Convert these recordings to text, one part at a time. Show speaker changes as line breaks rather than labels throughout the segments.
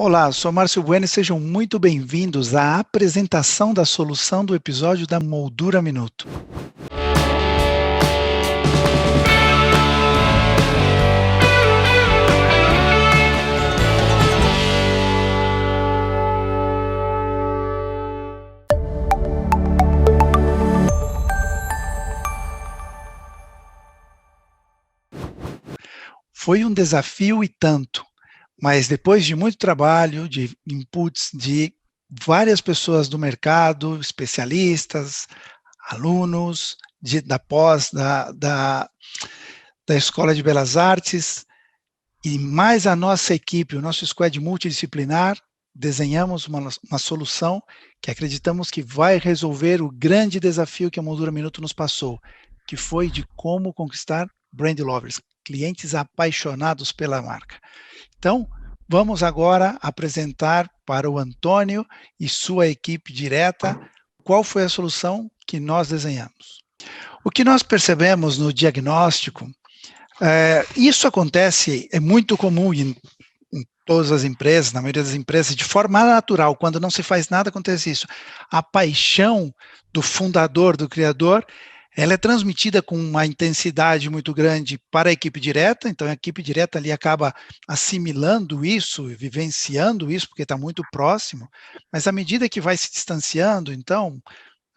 Olá, sou Márcio Bueno e sejam muito bem-vindos à apresentação da solução do episódio da Moldura Minuto. Foi um desafio e tanto, mas depois de muito trabalho, de inputs de várias pessoas do mercado, especialistas, alunos da pós, da Escola de Belas Artes, e mais a nossa equipe, o nosso squad multidisciplinar, desenhamos uma solução que acreditamos que vai resolver o grande desafio que a Moldura Minuto nos passou, que foi de como conquistar brand lovers, clientes apaixonados pela marca. Então, vamos agora apresentar para o Antônio e sua equipe direta qual foi a solução que nós desenhamos. O que nós percebemos no diagnóstico, isso acontece, é muito comum em todas as empresas, na maioria das empresas, de forma natural, quando não se faz nada, acontece isso. A paixão do fundador, do criador, ela é transmitida com uma intensidade muito grande para a equipe direta, então a equipe direta ali acaba assimilando isso, vivenciando isso, porque está muito próximo, mas à medida que vai se distanciando, então,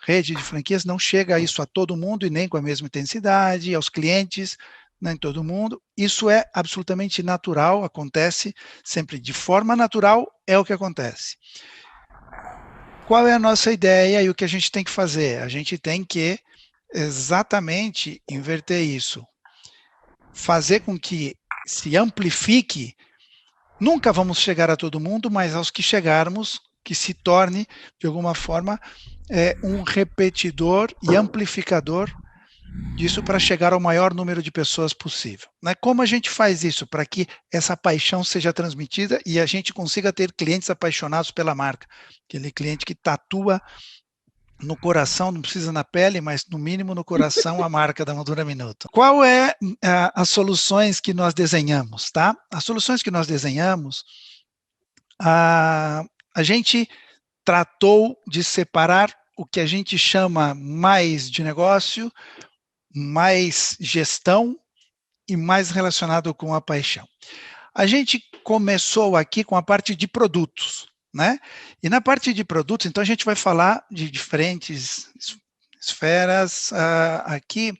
rede de franquias não chega a isso a todo mundo e nem com a mesma intensidade, aos clientes, nem todo mundo. Isso é absolutamente natural, acontece sempre de forma natural, é o que acontece. Qual é a nossa ideia e o que a gente tem que fazer? A gente tem que exatamente inverter isso. Fazer com que se amplifique, nunca vamos chegar a todo mundo, mas aos que chegarmos, que se torne, de alguma forma, um repetidor e amplificador disso para chegar ao maior número de pessoas possível. Né? Como a gente faz isso para que essa paixão seja transmitida e a gente consiga ter clientes apaixonados pela marca? Aquele cliente que tatua no coração, não precisa na pele, mas no mínimo no coração, a marca da Moldura Minuto. Qual é as soluções que nós desenhamos, tá? As soluções que nós desenhamos, a gente tratou de separar o que a gente chama mais de negócio, mais gestão e mais relacionado com a paixão. A gente começou aqui com a parte de produtos, né? E na parte de produtos, então a gente vai falar de diferentes esferas aqui.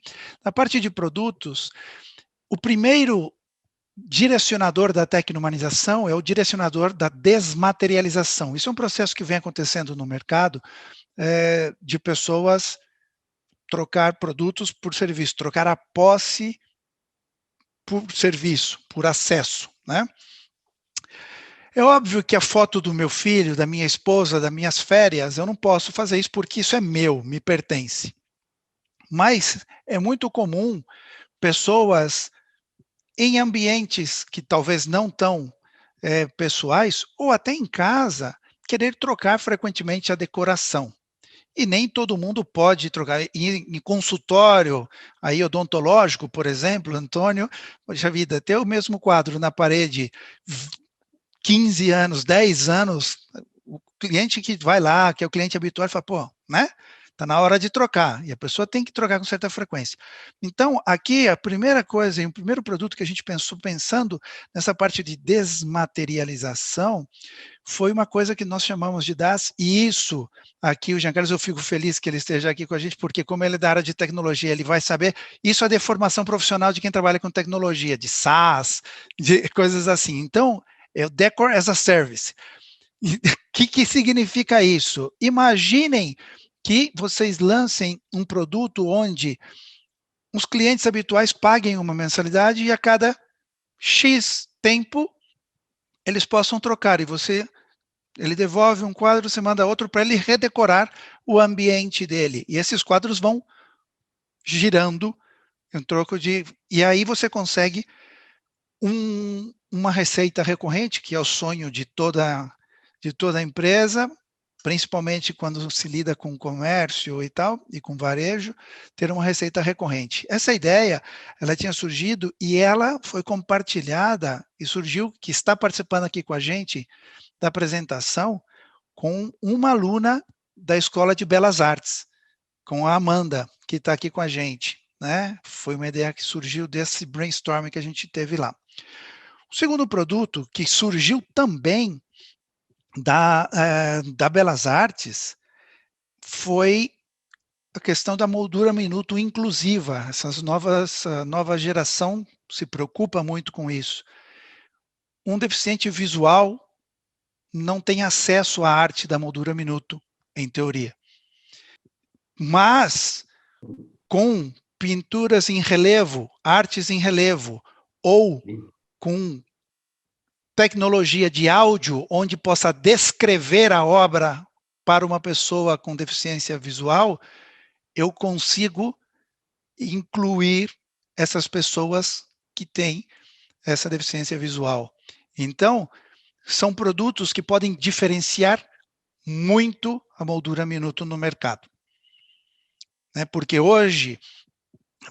Na parte de produtos, o primeiro direcionador da tecnomanização é o direcionador da desmaterialização. Isso é um processo que vem acontecendo no mercado de pessoas trocar produtos por serviço, trocar a posse por serviço, por acesso, né? É óbvio que a foto do meu filho, da minha esposa, das minhas férias, eu não posso fazer isso porque isso é meu, me pertence. Mas é muito comum pessoas em ambientes que talvez não tão pessoais, ou até em casa, querer trocar frequentemente a decoração. E nem todo mundo pode trocar. Em consultório aí odontológico, por exemplo, Antônio, poxa vida, ter o mesmo quadro na parede 15 anos, 10 anos, o cliente que vai lá, que é o cliente habitual, fala, pô, né? Está na hora de trocar, e a pessoa tem que trocar com certa frequência. Então, aqui, a primeira coisa, e o primeiro produto que a gente pensou, pensando nessa parte de desmaterialização, foi uma coisa que nós chamamos de DaaS, e isso, aqui o Jean Carlos, eu fico feliz que ele esteja aqui com a gente, porque como ele é da área de tecnologia, ele vai saber, isso é de formação profissional de quem trabalha com tecnologia, de SaaS, de coisas assim. Então, é o Decor as a Service. O que significa isso? Imaginem que vocês lancem um produto onde os clientes habituais paguem uma mensalidade e a cada X tempo eles possam trocar, e ele devolve um quadro, você manda outro para ele redecorar o ambiente dele, e esses quadros vão girando em troco de... E aí você consegue uma receita recorrente, que é o sonho de toda a empresa, principalmente quando se lida com comércio e tal, e com varejo, ter uma receita recorrente. Essa ideia, ela tinha surgido e ela foi compartilhada e surgiu, que está participando aqui com a gente da apresentação, com uma aluna da Escola de Belas Artes, com a Amanda, que está aqui com a gente, né? Foi uma ideia que surgiu desse brainstorming que a gente teve lá. O segundo produto que surgiu também da Belas Artes foi a questão da moldura minuto inclusiva. A nova geração se preocupa muito com isso. Um deficiente visual não tem acesso à arte da moldura minuto, em teoria. Mas, com pinturas em relevo, artes em relevo, ou com tecnologia de áudio, onde possa descrever a obra para uma pessoa com deficiência visual, eu consigo incluir essas pessoas que têm essa deficiência visual. Então, são produtos que podem diferenciar muito a moldura minuto no mercado. Porque hoje,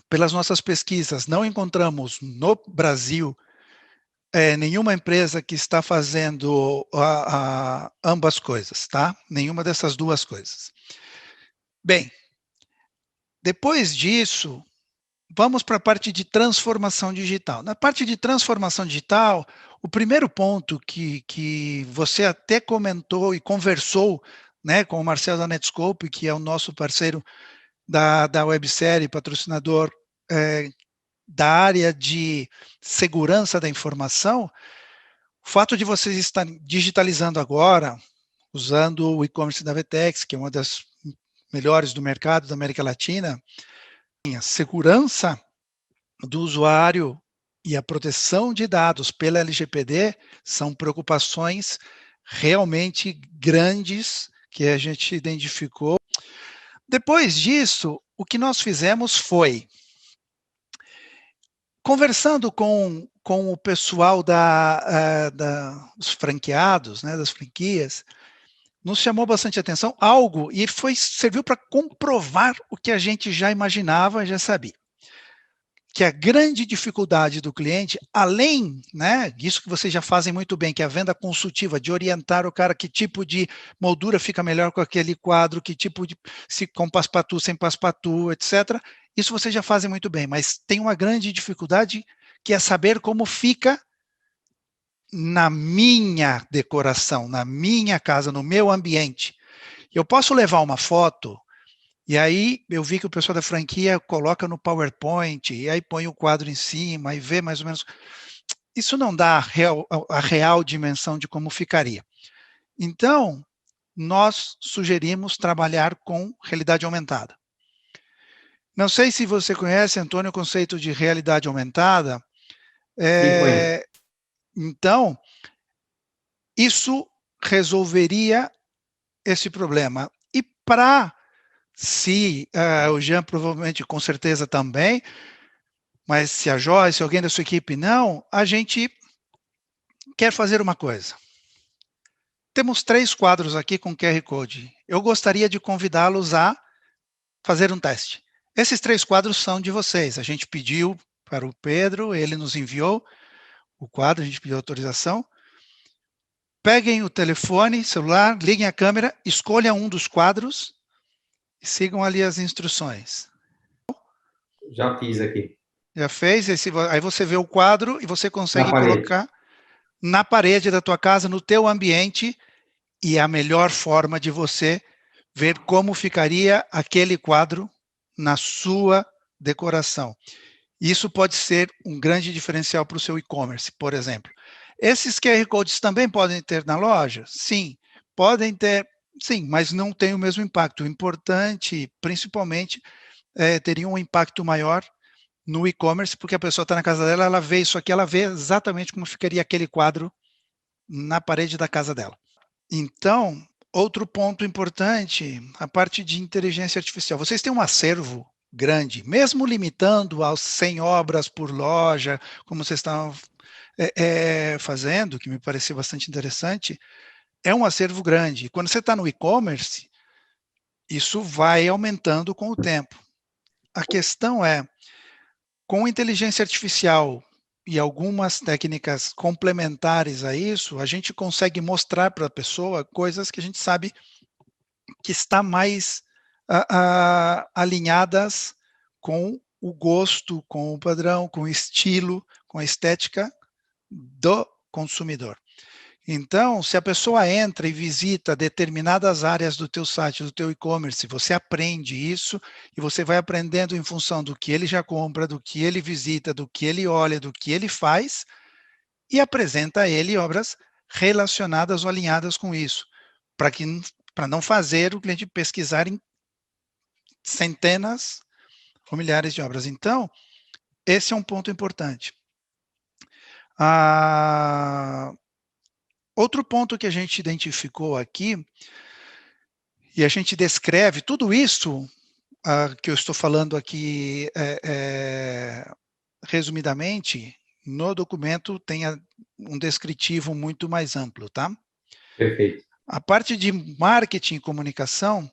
pelas nossas pesquisas, não encontramos no Brasil nenhuma empresa que está fazendo ambas coisas, tá? Nenhuma dessas duas coisas. Bem, depois disso, vamos para a parte de transformação digital. Na parte de transformação digital, o primeiro ponto que você até comentou e conversou, né, com o Marcelo da Netscope, que é o nosso parceiro da websérie, patrocinador da área de segurança da informação, o fato de vocês estarem digitalizando agora, usando o e-commerce da Vetex, que é uma das melhores do mercado da América Latina, a segurança do usuário e a proteção de dados pela LGPD são preocupações realmente grandes que a gente identificou. Depois disso, o que nós fizemos foi, conversando com o pessoal dos franqueados, né, das franquias, nos chamou bastante atenção algo, e serviu para comprovar o que a gente já imaginava, já sabia. Que a grande dificuldade do cliente, além, né, disso que vocês já fazem muito bem, que é a venda consultiva, de orientar o cara que tipo de moldura fica melhor com aquele quadro, que tipo de, se com paspatu, sem paspatu, etc. Isso vocês já fazem muito bem, mas tem uma grande dificuldade que é saber como fica na minha decoração, na minha casa, no meu ambiente. Eu posso levar uma foto, e aí eu vi que o pessoal da franquia coloca no PowerPoint, e aí põe o quadro em cima, e vê mais ou menos. Isso não dá a real dimensão de como ficaria. Então, nós sugerimos trabalhar com realidade aumentada. Não sei se você conhece, Antônio, o conceito de realidade aumentada.
Sim, conheço.
Então, isso resolveria esse problema. E se o Jean provavelmente, com certeza também, mas se a Joyce, se alguém da sua equipe não, a gente quer fazer uma coisa. Temos 3 quadros aqui com QR Code. Eu gostaria de convidá-los a fazer um teste. Esses 3 quadros são de vocês. A gente pediu para o Pedro, ele nos enviou o quadro, a gente pediu autorização. Peguem o telefone, celular, liguem a câmera, escolham um dos quadros e sigam ali as instruções.
Já fiz aqui.
Já fez? Aí você vê o quadro e você consegue colocar na parede da tua casa, no teu ambiente, e é a melhor forma de você ver como ficaria aquele quadro na sua decoração. Isso pode ser um grande diferencial para o seu e-commerce, por exemplo. Esses QR Codes também podem ter na loja? Sim, podem ter, sim, mas não tem o mesmo impacto. O importante, principalmente, teria um impacto maior no e-commerce, porque a pessoa está na casa dela, ela vê isso aqui, ela vê exatamente como ficaria aquele quadro na parede da casa dela. Então, outro ponto importante, a parte de inteligência artificial. Vocês têm um acervo grande, mesmo limitando aos 100 obras por loja, como vocês estão fazendo, que me pareceu bastante interessante, é um acervo grande. Quando você está no e-commerce, isso vai aumentando com o tempo. A questão é, com inteligência artificial e algumas técnicas complementares a isso, a gente consegue mostrar para a pessoa coisas que a gente sabe que está mais alinhadas com o gosto, com o padrão, com o estilo, com a estética do consumidor. Então, se a pessoa entra e visita determinadas áreas do teu site, do teu e-commerce, você aprende isso e você vai aprendendo em função do que ele já compra, do que ele visita, do que ele olha, do que ele faz e apresenta a ele obras relacionadas ou alinhadas com isso, para não fazer o cliente pesquisar em centenas ou milhares de obras. Então, esse é um ponto importante. Outro ponto que a gente identificou aqui, e a gente descreve tudo isso que eu estou falando aqui resumidamente, no documento tem um descritivo muito mais amplo, tá?
Perfeito.
A parte de marketing e comunicação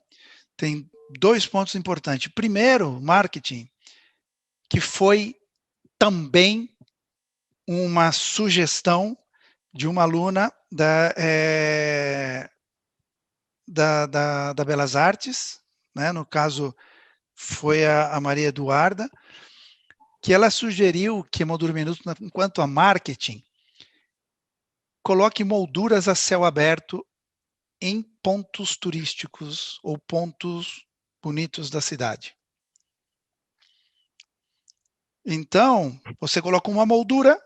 tem 2 pontos importantes. Primeiro, marketing, que foi também uma sugestão de uma aluna da Belas Artes, né? No caso, foi a Maria Eduarda, que ela sugeriu que Moldura Minuto, enquanto a marketing, coloque molduras a céu aberto em pontos turísticos ou pontos bonitos da cidade. Então, você coloca uma moldura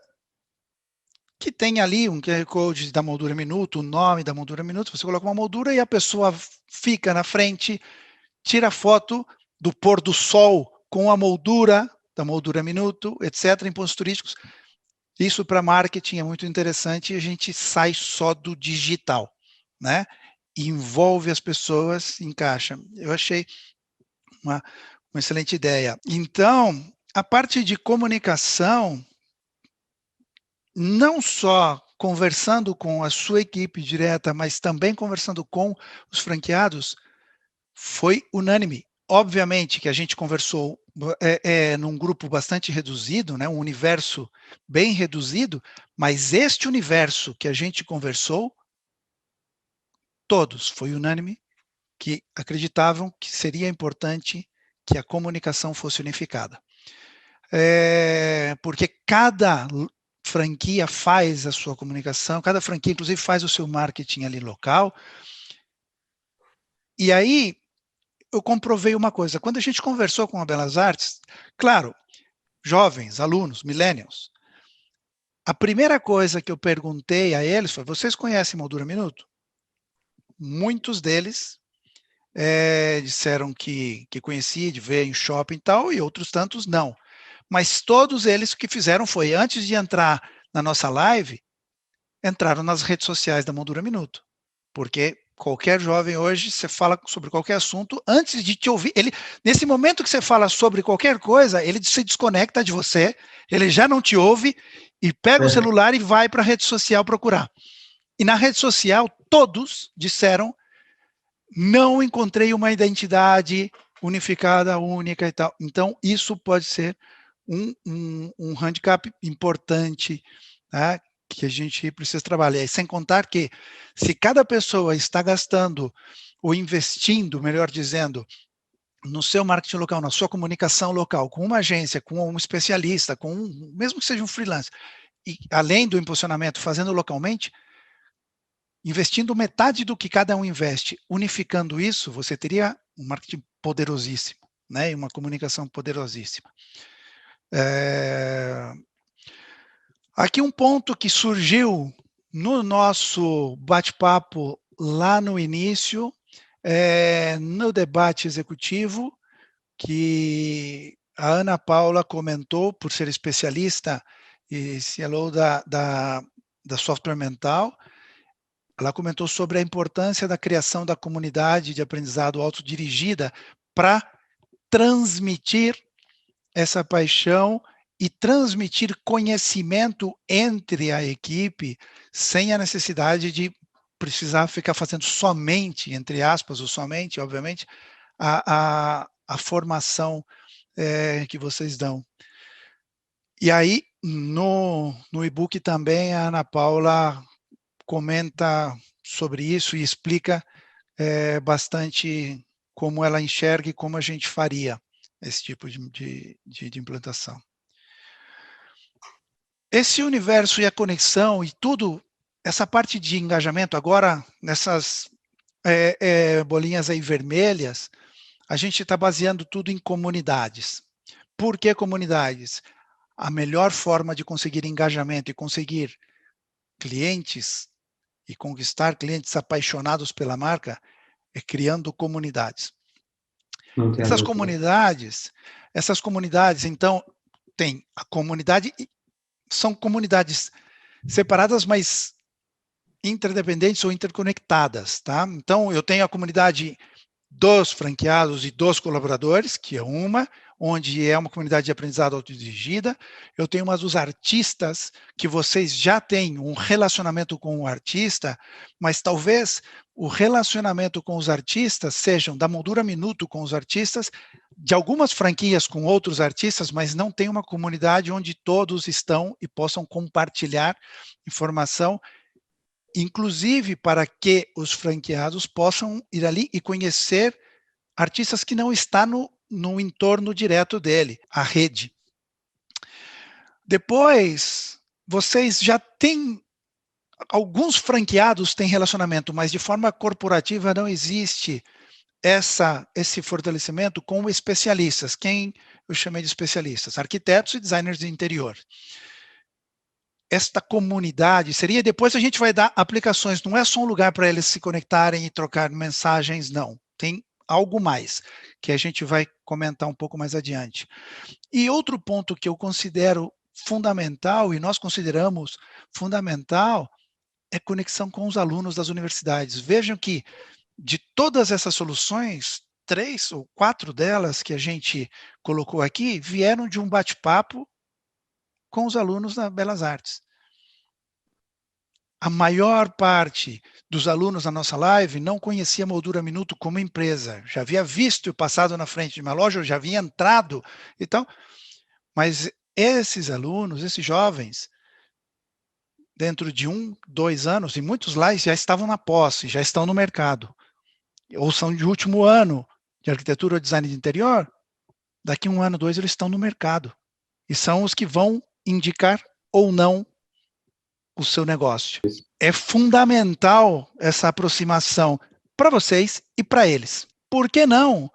que tem ali um QR Code da Moldura Minuto, o nome da Moldura Minuto, você coloca uma moldura e a pessoa fica na frente, tira foto do pôr do sol com a moldura da Moldura Minuto, etc., em pontos turísticos. Isso para marketing é muito interessante e a gente sai só do digital, né? Envolve as pessoas, encaixa. Eu achei uma excelente ideia. Então, a parte de comunicação, não só conversando com a sua equipe direta, mas também conversando com os franqueados, foi unânime. Obviamente que a gente conversou num grupo bastante reduzido, né, um universo bem reduzido, mas este universo que a gente conversou, todos, foi unânime, que acreditavam que seria importante que a comunicação fosse unificada. Porque cada franquia faz a sua comunicação, cada franquia, inclusive, faz o seu marketing ali local. E aí, eu comprovei uma coisa. Quando a gente conversou com a Belas Artes, claro, jovens, alunos, millennials, a primeira coisa que eu perguntei a eles foi, vocês conhecem Moldura Minuto? Muitos deles disseram que conhecia, de ver em shopping e tal, e outros tantos não. Mas todos eles o que fizeram foi, antes de entrar na nossa live, entraram nas redes sociais da Moldura Minuto. Porque qualquer jovem hoje, você fala sobre qualquer assunto, antes de te ouvir, nesse momento que você fala sobre qualquer coisa, ele se desconecta de você, ele já não te ouve, e pega o celular e vai para a rede social procurar. E na rede social, todos disseram, não encontrei uma identidade unificada, única e tal. Então, isso pode ser um handicap importante, tá, que a gente precisa trabalhar. E sem contar que, se cada pessoa está gastando ou investindo, melhor dizendo, no seu marketing local, na sua comunicação local, com uma agência, com um especialista, mesmo que seja um freelance, e além do impulsionamento, fazendo localmente, investindo metade do que cada um investe, unificando isso, você teria um marketing poderosíssimo, né, e uma comunicação poderosíssima. Aqui um ponto que surgiu no nosso bate-papo lá no início, no debate executivo, que a Ana Paula comentou, por ser especialista e CLO da Software Mental, ela comentou sobre a importância da criação da comunidade de aprendizado autodirigida para transmitir essa paixão e transmitir conhecimento entre a equipe sem a necessidade de precisar ficar fazendo somente, entre aspas, ou somente, obviamente, a formação que vocês dão. E aí, no e-book também, a Ana Paula comenta sobre isso e explica bastante como ela enxerga e como a gente faria esse tipo de implantação. Esse universo e a conexão e tudo, essa parte de engajamento, agora, nessas bolinhas aí vermelhas, a gente está baseando tudo em comunidades. Por que comunidades? A melhor forma de conseguir engajamento e conseguir clientes e conquistar clientes apaixonados pela marca é criando comunidades. Essas comunidades, então, tem a comunidade, são comunidades separadas, mas interdependentes ou interconectadas, tá? Então, eu tenho a comunidade dos franqueados e dos colaboradores, que é uma, onde é uma comunidade de aprendizado autodirigida. Eu tenho umas dos artistas, que vocês já têm um relacionamento com o artista, mas talvez o relacionamento com os artistas sejam da Moldura Minuto com os artistas, de algumas franquias com outros artistas, mas não tem uma comunidade onde todos estão e possam compartilhar informação, inclusive para que os franqueados possam ir ali e conhecer artistas que não estão no entorno direto dele, a rede. Depois, vocês já têm, alguns franqueados têm relacionamento, mas de forma corporativa não existe esse fortalecimento com especialistas. Quem eu chamei de especialistas? Arquitetos e designers de interior. Esta comunidade seria, depois a gente vai dar aplicações, não é só um lugar para eles se conectarem e trocar mensagens, não. Tem algo mais, que a gente vai comentar um pouco mais adiante. E outro ponto que eu considero fundamental, e nós consideramos fundamental, é conexão com os alunos das universidades. Vejam que, de todas essas soluções, 3 ou 4 delas que a gente colocou aqui, vieram de um bate-papo com os alunos da Belas Artes. A maior parte dos alunos na nossa live não conhecia a Moldura Minuto como empresa. Já havia visto e passado na frente de uma loja, já havia entrado. Então, mas esses alunos, esses jovens, dentro de 1, 2 anos, e muitos lá já estavam na posse, já estão no mercado, ou são de último ano de arquitetura ou design de interior, daqui 1 ano, 2, eles estão no mercado. E são os que vão indicar ou não o seu negócio. É fundamental essa aproximação para vocês e para eles. Por que não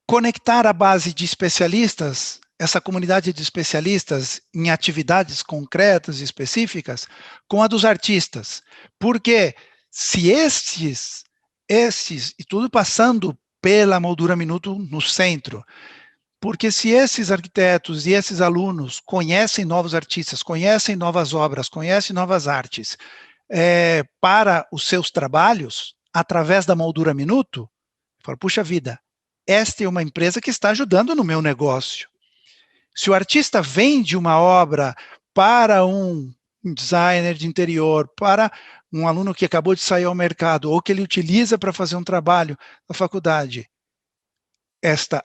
conectar a base de especialistas, essa comunidade de especialistas em atividades concretas e específicas, com a dos artistas? Porque se estes, e tudo passando pela Moldura Minuto no centro, porque se esses arquitetos e esses alunos conhecem novos artistas, conhecem novas obras, conhecem novas artes para os seus trabalhos, através da Moldura Minuto, fala, puxa vida, esta é uma empresa que está ajudando no meu negócio. Se o artista vende uma obra para um designer de interior, para um aluno que acabou de sair ao mercado, ou que ele utiliza para fazer um trabalho na faculdade,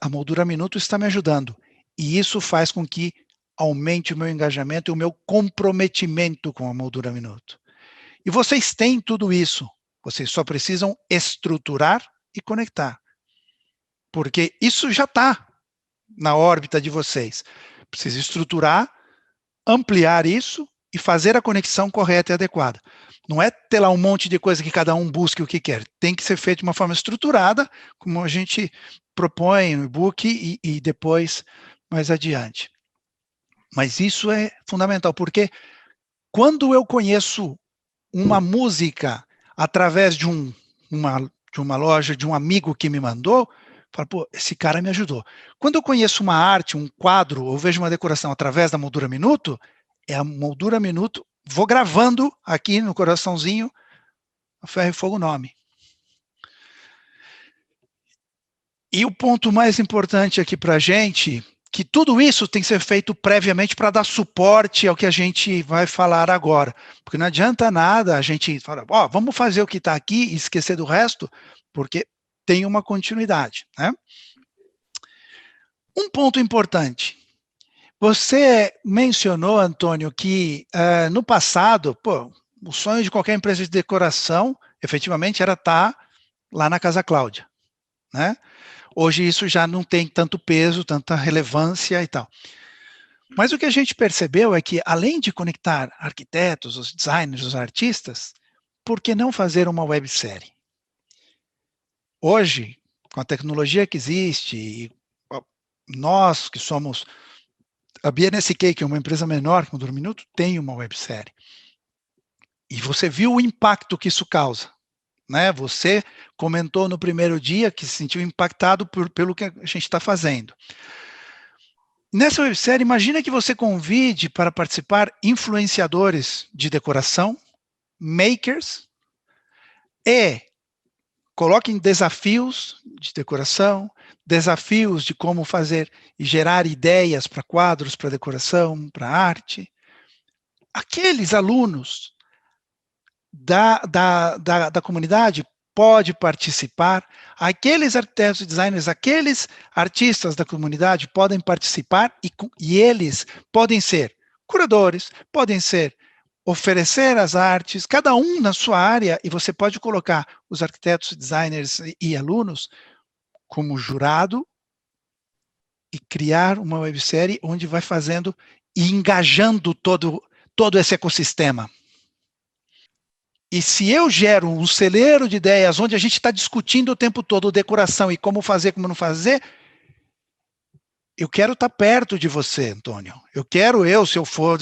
a Moldura Minuto está me ajudando. E isso faz com que aumente o meu engajamento e o meu comprometimento com a Moldura Minuto. E vocês têm tudo isso. Vocês só precisam estruturar e conectar. Porque isso já está na órbita de vocês. Precisa estruturar, ampliar isso e fazer a conexão correta e adequada. Não é ter lá um monte de coisa que cada um busque o que quer. Tem que ser feito de uma forma estruturada, como a gente propõe no e-book e depois mais adiante. Mas isso é fundamental, porque quando eu conheço uma música através de uma loja, de um amigo que me mandou, falo, pô, esse cara me ajudou. Quando eu conheço uma arte, um quadro, ou vejo uma decoração através da Moldura Minuto, é a Moldura Minuto, vou gravando aqui no coraçãozinho, a Ferro e Fogo nome. E o ponto mais importante aqui para a gente que tudo isso tem que ser feito previamente para dar suporte ao que a gente vai falar agora. Porque não adianta nada a gente falar, ó, vamos fazer o que está aqui e esquecer do resto, porque tem uma continuidade, né? Um ponto importante. Você mencionou, Antônio, que no passado, pô, o sonho de qualquer empresa de decoração, efetivamente, era estar lá na Casa Cláudia, né? Hoje isso já não tem tanto peso, tanta relevância e tal. Mas o que a gente percebeu é que, além de conectar arquitetos, os designers, os artistas, por que não fazer uma websérie? Hoje, com a tecnologia que existe, e nós que somos a BNSK, que é uma empresa menor que o Minuto, tem uma websérie. E você viu o impacto que isso causa, né? Você comentou no primeiro dia que se sentiu impactado pelo que a gente está fazendo. Nessa websérie, imagina que você convide para participar influenciadores de decoração, makers, e coloquem desafios de decoração, desafios de como fazer e gerar ideias para quadros, para decoração, para arte. Aqueles alunos da comunidade pode participar, aqueles arquitetos e designers, aqueles artistas da comunidade podem participar e eles podem ser curadores, podem ser oferecer as artes, cada um na sua área, e você pode colocar os arquitetos, designers e alunos como jurado e criar uma websérie onde vai fazendo e engajando todo esse ecossistema. E se eu gero um celeiro de ideias onde a gente está discutindo o tempo todo decoração e como fazer, como não fazer, eu quero estar perto de você, Antônio. Se eu for,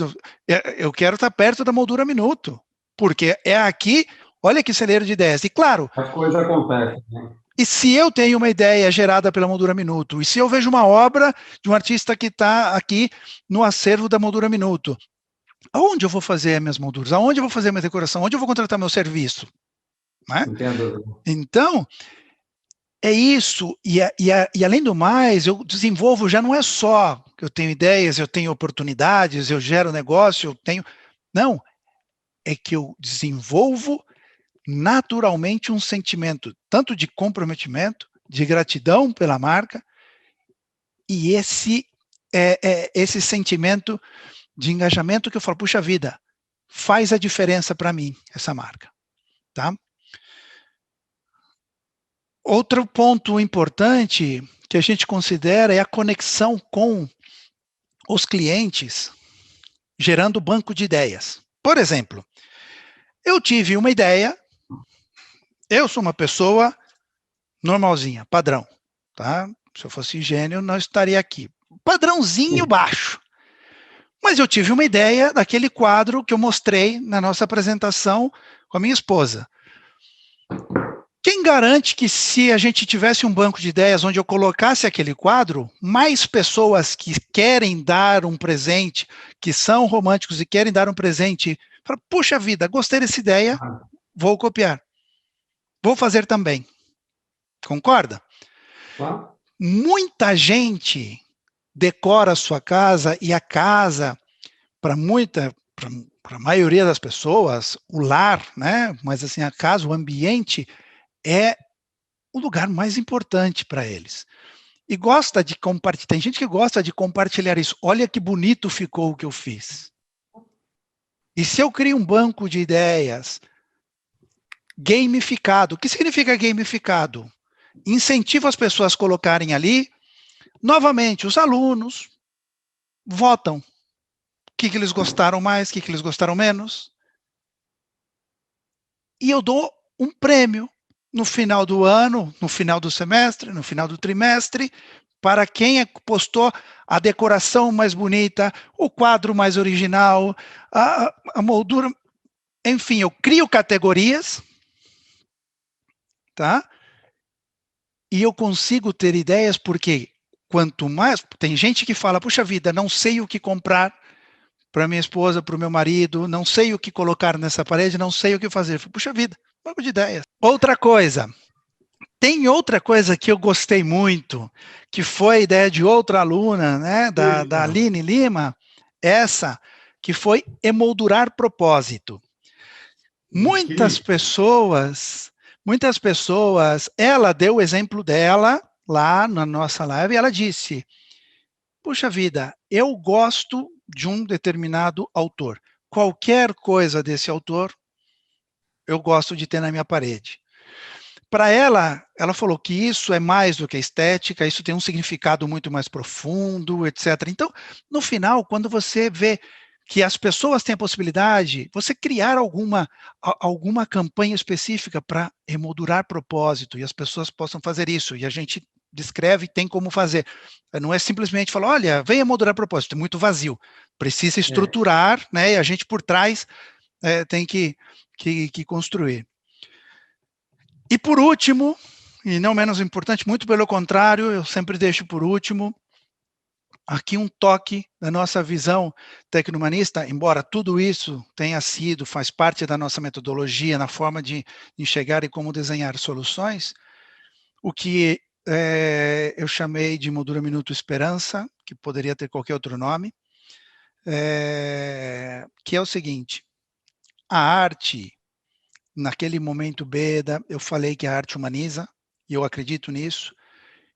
eu quero estar perto da Moldura Minuto, porque é aqui, olha que celeiro de ideias. E claro,
as coisas acontecem, né?
E se eu tenho uma ideia gerada pela Moldura Minuto, e se eu vejo uma obra de um artista que está aqui no acervo da Moldura Minuto, aonde eu vou fazer minhas molduras? Aonde eu vou fazer minha decoração? Onde eu vou contratar meu serviço? Né?
Entendo.
Então, é isso. E além do mais, eu desenvolvo, já não é só que eu tenho ideias, eu tenho oportunidades, eu gero negócio, eu tenho... Não, é que eu desenvolvo naturalmente um sentimento, tanto de comprometimento, de gratidão pela marca, e esse sentimento de engajamento que eu falo, puxa vida, faz a diferença para mim, essa marca. Tá? Outro ponto importante que a gente considera é a conexão com os clientes, gerando banco de ideias. Por exemplo, eu tive uma ideia, eu sou uma pessoa normalzinha, padrão, tá? Se eu fosse gênio, não estaria aqui. Padrãozinho baixo. Mas eu tive uma ideia daquele quadro que eu mostrei na nossa apresentação com a minha esposa. Quem garante que se a gente tivesse um banco de ideias onde eu colocasse aquele quadro, mais pessoas que querem dar um presente, que são românticos e querem dar um presente, falam, puxa vida, gostei dessa ideia, vou copiar. Vou fazer também. Concorda? Muita gente decora a sua casa e a casa, para a maioria das pessoas, o lar, né? Mas assim, a casa, o ambiente é o lugar mais importante para eles. E gosta de compartilhar, tem gente que gosta de compartilhar isso. Olha que bonito ficou o que eu fiz. E se eu crio um banco de ideias gamificado, o que significa gamificado? Incentivo as pessoas a colocarem ali, novamente, os alunos votam. O que eles gostaram mais, o que eles gostaram menos. E eu dou um prêmio no final do ano, no final do semestre, no final do trimestre, para quem postou a decoração mais bonita, o quadro mais original, a moldura. Enfim, eu crio categorias, tá? E eu consigo ter ideias porque quanto mais... Tem gente que fala, puxa vida, não sei o que comprar para minha esposa, para o meu marido, não sei o que colocar nessa parede, não sei o que fazer. Puxa vida, banco de ideias. Outra coisa, Tem outra coisa que eu gostei muito, que foi a ideia de outra aluna, né, da Aline Lima, essa, que foi emoldurar propósito. Muitas pessoas, ela deu o exemplo dela lá na nossa live, e ela disse, puxa vida, eu gosto de um determinado autor. Qualquer coisa desse autor, eu gosto de ter na minha parede. Para ela falou que isso é mais do que estética, isso tem um significado muito mais profundo, etc. Então, no final, quando você vê que as pessoas têm a possibilidade, você criar alguma campanha específica para emoldurar propósito, e as pessoas possam fazer isso, e a gente descreve, tem como fazer. Não é simplesmente falar, olha, vem emoldurar propósito, é muito vazio. Precisa estruturar, né, e a gente por trás tem que construir. E por último, e não menos importante, muito pelo contrário, eu sempre deixo por último, aqui um toque da nossa visão tecnohumanista, embora tudo isso tenha sido, faz parte da nossa metodologia, na forma de enxergar e como desenhar soluções, o que eu chamei de Moldura Minuto Esperança, que poderia ter qualquer outro nome, que é o seguinte, a arte, naquele momento beta, eu falei que a arte humaniza, e eu acredito nisso.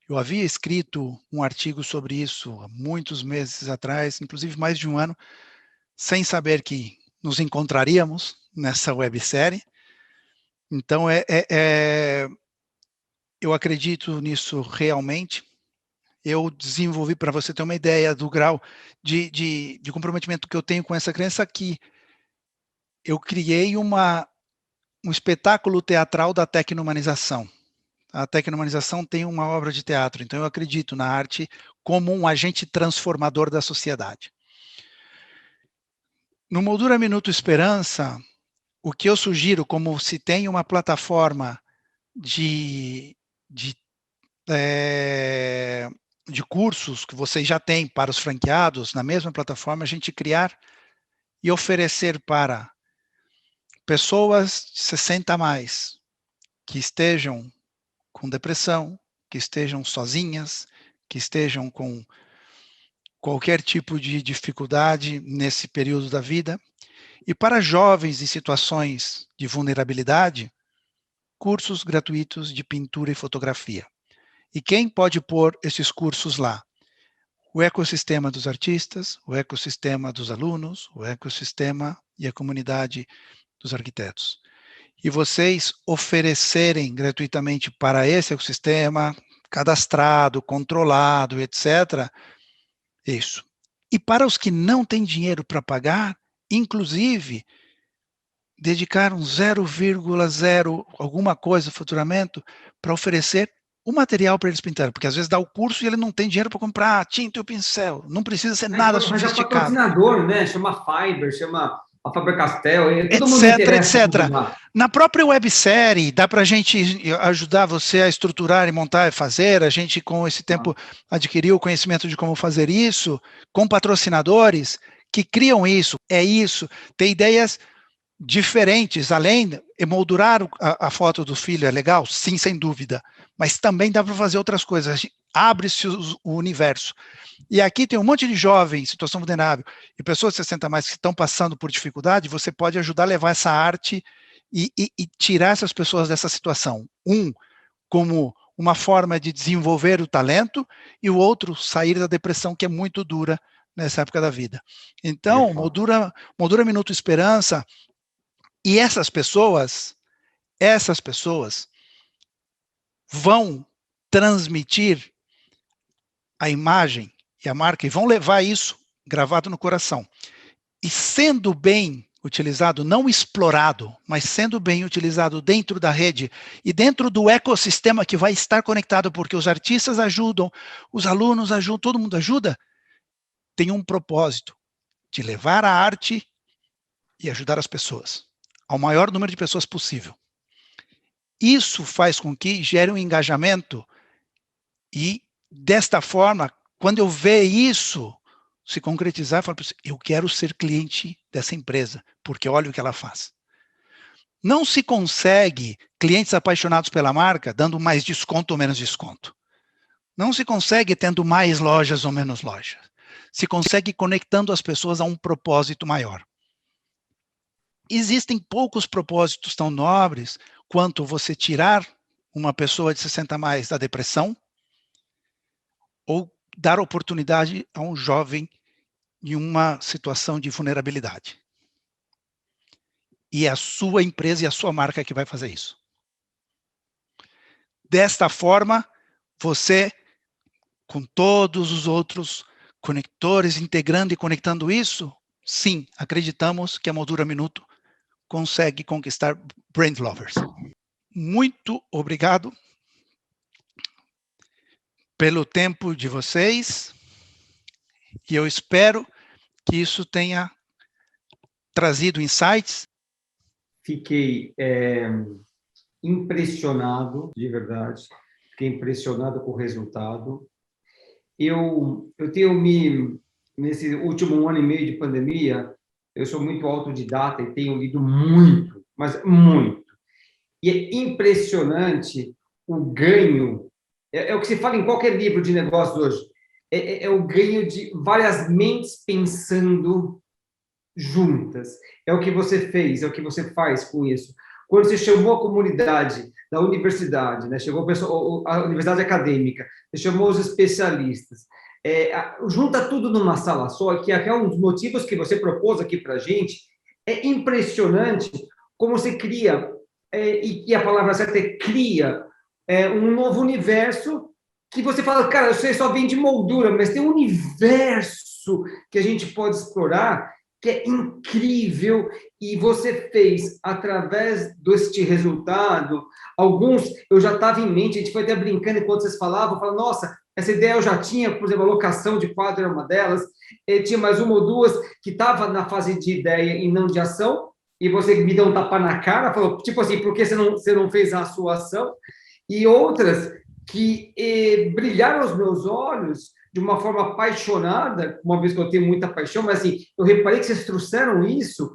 Eu havia escrito um artigo sobre isso há muitos meses atrás, inclusive mais de um ano, sem saber que nos encontraríamos nessa websérie. Então, eu acredito nisso realmente. Eu desenvolvi, para você ter uma ideia do grau de comprometimento que eu tenho com essa crença aqui, eu criei um espetáculo teatral da tecno-humanização. A tecno-humanização tem uma obra de teatro, então eu acredito na arte como um agente transformador da sociedade. No Moldura Minuto Esperança, o que eu sugiro, como se tem uma plataforma de cursos que vocês já têm para os franqueados, na mesma plataforma, a gente criar e oferecer para pessoas de 60 a mais, que estejam com depressão, que estejam sozinhas, que estejam com qualquer tipo de dificuldade nesse período da vida. E para jovens em situações de vulnerabilidade, cursos gratuitos de pintura e fotografia. E quem pode pôr esses cursos lá? O ecossistema dos artistas, o ecossistema dos alunos, o ecossistema e a comunidade dos arquitetos. E vocês oferecerem gratuitamente para esse ecossistema, cadastrado, controlado, etc., isso. E para os que não têm dinheiro para pagar, inclusive, dedicar um 0,0 alguma coisa, faturamento, para oferecer o material para eles pintarem, porque às vezes dá o curso e ele não tem dinheiro para comprar a tinta e o pincel, não precisa ser nada sofisticado.
Patrocinador, né? Chama Fiverr, chama a Faber-Castell, todo mundo
interessa. Etc. Na própria websérie, dá para a gente ajudar você a estruturar e montar e fazer, a gente com esse tempo adquiriu o conhecimento de como fazer isso, com patrocinadores que criam isso, ter ideias diferentes, além, emoldurar a foto do filho é legal? Sim, sem dúvida, mas também dá para fazer outras coisas, abre-se o universo. E aqui tem um monte de jovens em situação vulnerável e pessoas de 60 a mais que estão passando por dificuldade, você pode ajudar a levar essa arte e tirar essas pessoas dessa situação. Como uma forma de desenvolver o talento, e o outro, sair da depressão, que é muito dura nessa época da vida. Então, Moldura Minuto Esperança. E essas pessoas vão transmitir a imagem e a marca e vão levar isso gravado no coração. E sendo bem utilizado, não explorado, mas sendo bem utilizado dentro da rede e dentro do ecossistema que vai estar conectado, porque os artistas ajudam, os alunos ajudam, todo mundo ajuda, tem um propósito de levar a arte e ajudar as pessoas, ao maior número de pessoas possível. Isso faz com que gere um engajamento e, desta forma, quando eu ver isso se concretizar, eu falo, eu quero ser cliente dessa empresa, porque olha o que ela faz. Não se consegue clientes apaixonados pela marca dando mais desconto ou menos desconto. Não se consegue tendo mais lojas ou menos lojas. Se consegue conectando as pessoas a um propósito maior. Existem poucos propósitos tão nobres quanto você tirar uma pessoa de 60 a mais da depressão ou dar oportunidade a um jovem em uma situação de vulnerabilidade. E é a sua empresa e a sua marca que vai fazer isso. Desta forma, você, com todos os outros conectores, integrando e conectando isso, sim, acreditamos que a Moldura Minuto consegue conquistar brand lovers. Muito obrigado pelo tempo de vocês e eu espero que isso tenha trazido insights.
Fiquei impressionado, de verdade. Fiquei impressionado com o resultado. Eu tenho nesse último ano e meio de pandemia, eu sou muito autodidata e tenho lido muito, mas muito. E é impressionante o ganho, é o que se fala em qualquer livro de negócios hoje, é o ganho de várias mentes pensando juntas. É o que você fez, é o que você faz com isso. Quando você chamou a comunidade da universidade, né, chegou a universidade acadêmica, você chamou os especialistas, junta tudo numa sala só, que é um dos motivos que você propôs aqui para a gente. É impressionante como você cria, e a palavra certa é cria, um novo universo que você fala, cara, você só vem de moldura, mas tem um universo que a gente pode explorar que é incrível, e você fez, através deste resultado, alguns eu já estava em mente, a gente foi até brincando enquanto vocês falavam, falando, nossa, essa ideia eu já tinha, por exemplo, a locação de quadro era uma delas, tinha mais uma ou duas que estava na fase de ideia e não de ação, e você me deu um tapa na cara, falou, tipo assim, por que você não fez a sua ação? E outras que brilharam aos meus olhos de uma forma apaixonada, uma vez que eu tenho muita paixão, mas assim, eu reparei que vocês trouxeram isso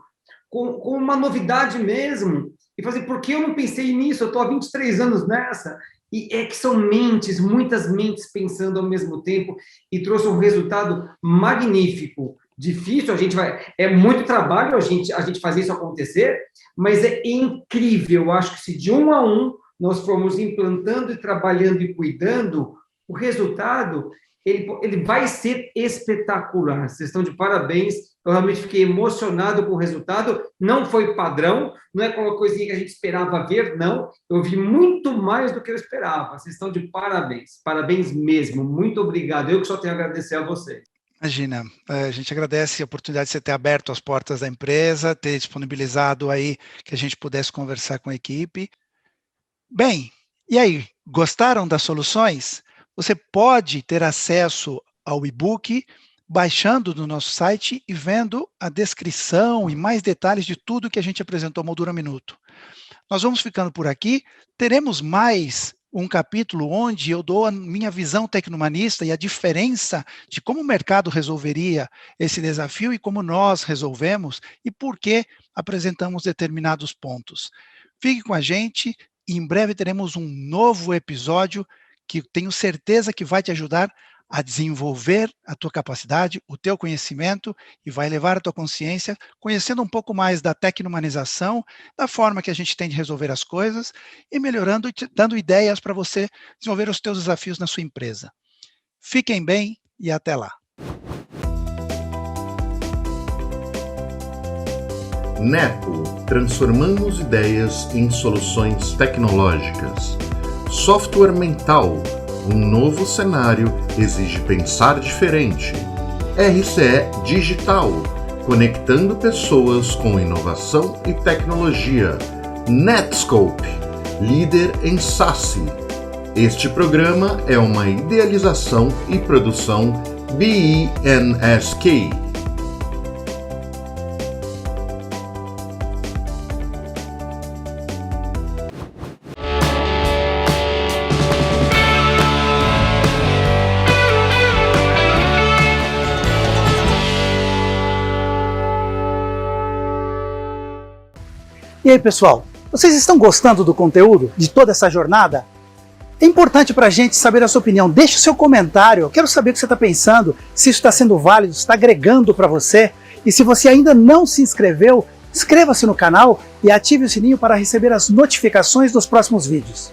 com uma novidade mesmo, e falei, por que eu não pensei nisso? Eu estou há 23 anos nessa, e é que são mentes, muitas mentes pensando ao mesmo tempo, e trouxe um resultado magnífico. Difícil, é muito trabalho a gente fazer isso acontecer, mas é incrível. Eu acho que se de um a um nós formos implantando e trabalhando e cuidando, o resultado ele vai ser espetacular. Vocês estão de parabéns. Eu realmente fiquei emocionado com o resultado. Não foi padrão, não é aquela coisinha que a gente esperava ver, não. Eu vi muito mais do que eu esperava. Vocês estão de parabéns. Parabéns mesmo. Muito obrigado. Eu que só tenho a agradecer a vocês.
Imagina, a gente agradece a oportunidade de você ter aberto as portas da empresa, ter disponibilizado aí que a gente pudesse conversar com a equipe. Bem, e aí, gostaram das soluções? Você pode ter acesso ao e-book baixando no nosso site e vendo a descrição e mais detalhes de tudo que a gente apresentou Moldura Minuto. Nós vamos ficando por aqui, teremos mais um capítulo onde eu dou a minha visão tecnomanista e a diferença de como o mercado resolveria esse desafio e como nós resolvemos e por que apresentamos determinados pontos. Fique com a gente e em breve teremos um novo episódio que tenho certeza que vai te ajudar a desenvolver a tua capacidade, o teu conhecimento e vai levar a tua consciência, conhecendo um pouco mais da tecnomanização, da forma que a gente tem de resolver as coisas e melhorando e dando ideias para você desenvolver os teus desafios na sua empresa. Fiquem bem e até lá.
Nepo, transformamos ideias em soluções tecnológicas. Software mental. Um novo cenário exige pensar diferente. RCE Digital, conectando pessoas com inovação e tecnologia. Netscope, líder em SaaS. Este programa é uma idealização e produção BNSK.
E aí, pessoal, Vocês estão gostando do conteúdo, de toda essa jornada? É importante para a gente saber a sua opinião. Deixe o seu comentário, eu quero saber o que você está pensando, se isso está sendo válido, se está agregando para você. E se você ainda não se inscreveu, inscreva-se no canal e ative o sininho para receber as notificações dos próximos vídeos.